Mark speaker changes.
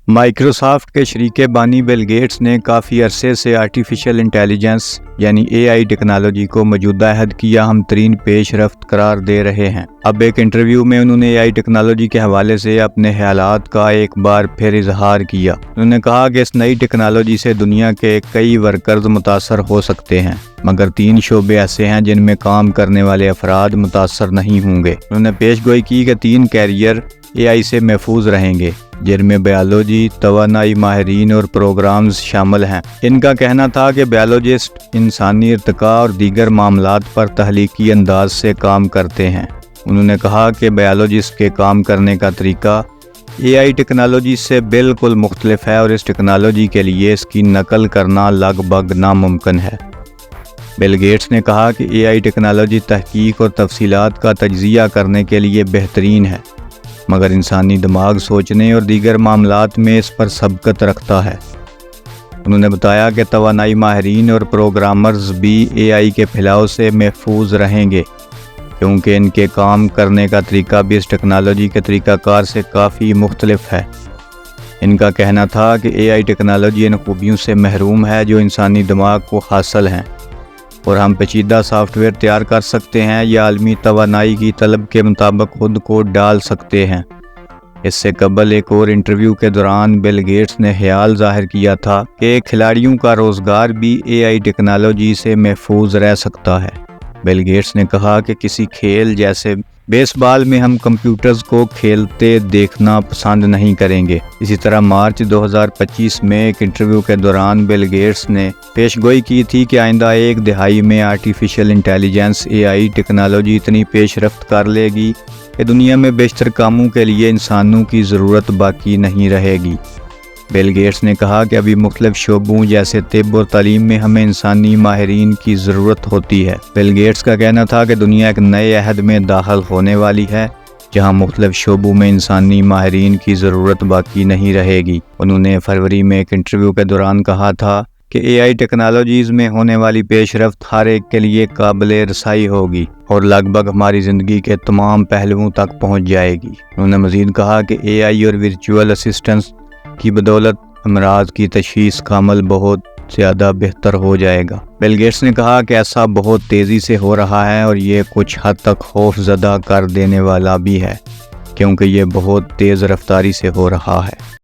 Speaker 1: Microsoft کے شریک بانی بل گیٹس نے کافی عرصے سے آرٹیفیشل انٹیلیجنس یعنی AI ٹیکنالوجی کو موجودہ عہد کی اہم ترین پیش رفت قرار دے رہے ہیں۔ اب ایک انٹرویو میں انہوں نے AI ٹیکنالوجی کے حوالے سے اپنے خیالات کا ایک بار پھر اظہار کیا۔ انہوں نے کہا کہ اس نئی ٹیکنالوجی سے دنیا کے کئی ورکرز متاثر ہو سکتے ہیں، مگر 3 شعبے ایسے ہیں جن میں کام کرنے والے افراد متاثر نہیں ہوں گے۔ انہوں نے پیش گوئی کی کہ 3 کیریئر AI سے محفوظ رہیں گے، جن میں بایولوجی، توانائی ماہرین اور پروگرامز شامل ہیں۔ ان کا کہنا تھا کہ بایولوجسٹ انسانی ارتقاء اور دیگر معاملات پر تخلیقی انداز سے کام کرتے ہیں۔ انہوں نے کہا کہ بایولوجسٹ کے کام کرنے کا طریقہ AI ٹیکنالوجی سے بالکل مختلف ہے اور اس ٹیکنالوجی کے لیے اس کی نقل کرنا لگ بھگ ناممکن ہے۔ بل گیٹس نے کہا کہ AI ٹیکنالوجی تحقیق اور تفصیلات کا تجزیہ کرنے کے لیے بہترین ہے، مگر انسانی دماغ سوچنے اور دیگر معاملات میں اس پر سبقت رکھتا ہے۔ انہوں نے بتایا کہ توانائی ماہرین اور پروگرامرز بھی AI کے پھیلاؤ سے محفوظ رہیں گے، کیونکہ ان کے کام کرنے کا طریقہ بھی اس ٹیکنالوجی کے طریقہ کار سے کافی مختلف ہے۔ ان کا کہنا تھا کہ AI ٹیکنالوجی ان خوبیوں سے محروم ہے جو انسانی دماغ کو حاصل ہیں، اور ہم پیچیدہ سافٹ ویئر تیار کر سکتے ہیں یا عالمی توانائی کی طلب کے مطابق خود کو ڈال سکتے ہیں۔ اس سے قبل ایک اور انٹرویو کے دوران بل گیٹس نے خیال ظاہر کیا تھا کہ کھلاڑیوں کا روزگار بھی AI ٹیکنالوجی سے محفوظ رہ سکتا ہے۔ بل گیٹس نے کہا کہ کسی کھیل جیسے بیس بال میں ہم کمپیوٹرز کو کھیلتے دیکھنا پسند نہیں کریں گے۔ اسی طرح مارچ 2025 میں ایک انٹرویو کے دوران بل گیٹس نے پیش گوئی کی تھی کہ آئندہ 1 دہائی میں آرٹیفیشل انٹیلیجنس AI ٹیکنالوجی اتنی پیش رفت کر لے گی کہ دنیا میں بیشتر کاموں کے لیے انسانوں کی ضرورت باقی نہیں رہے گی۔ بل گیٹس نے کہا کہ ابھی مختلف شعبوں جیسے طب اور تعلیم میں ہمیں انسانی ماہرین کی ضرورت ہوتی ہے۔ بل گیٹس کا کہنا تھا کہ دنیا ایک نئے عہد میں داخل ہونے والی ہے جہاں مختلف شعبوں میں انسانی ماہرین کی ضرورت باقی نہیں رہے گی۔ انہوں نے فروری میں ایک انٹرویو کے دوران کہا تھا کہ AI ٹیکنالوجیز میں ہونے والی پیش رفت ہر ایک کے لیے قابل رسائی ہوگی اور لگ بھگ ہماری زندگی کے تمام پہلوؤں تک پہنچ جائے گی۔ انہوں نے مزید کہا کہ AI اور ورچوئل اسسٹنٹس کی بدولت امراض کی تشخیص کا عمل بہت زیادہ بہتر ہو جائے گا۔ بل گیٹس نے کہا کہ ایسا بہت تیزی سے ہو رہا ہے اور یہ کچھ حد تک خوف زدہ کر دینے والا بھی ہے، کیونکہ یہ بہت تیز رفتاری سے ہو رہا ہے۔